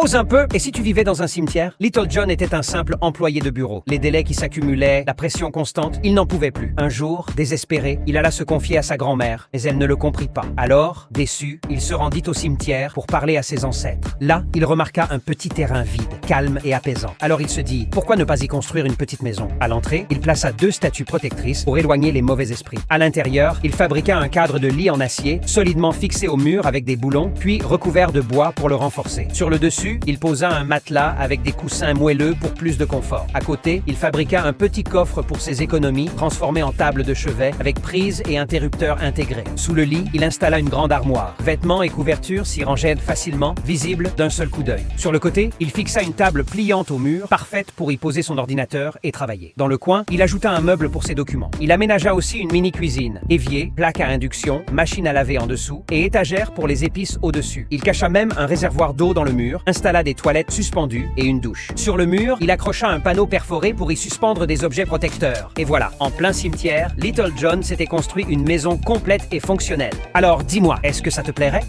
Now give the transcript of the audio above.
Pause un peu, et si tu vivais dans un cimetière? Little John était un simple employé de bureau. Les délais qui s'accumulaient, la pression constante, il n'en pouvait plus. Un jour, désespéré, il alla se confier à sa grand-mère, mais elle ne le comprit pas. Alors, déçu, il se rendit au cimetière pour parler à ses ancêtres. Là, il remarqua un petit terrain vide, calme et apaisant. Alors il se dit, pourquoi ne pas y construire une petite maison? À l'entrée, il plaça 2 statues protectrices pour éloigner les mauvais esprits. À l'intérieur, il fabriqua un cadre de lit en acier, solidement fixé au mur avec des boulons, puis recouvert de bois pour le renforcer. Sur le dessus, il posa un matelas avec des coussins moelleux pour plus de confort. À côté, il fabriqua un petit coffre pour ses économies, transformé en table de chevet avec prise et interrupteur intégrés. Sous le lit, il installa une grande armoire. Vêtements et couvertures s'y rangeaient facilement, visibles d'un seul coup d'œil. Sur le côté, il fixa une table pliante au mur, parfaite pour y poser son ordinateur et travailler. Dans le coin, il ajouta un meuble pour ses documents. Il aménagea aussi une mini-cuisine, évier, plaque à induction, machine à laver en dessous et étagère pour les épices au-dessus. Il cacha même un réservoir d'eau dans le mur, installa des toilettes suspendues et une douche. Sur le mur, il accrocha un panneau perforé pour y suspendre des objets protecteurs. Et voilà, en plein cimetière, Little John s'était construit une maison complète et fonctionnelle. Alors dis-moi, est-ce que ça te plairait?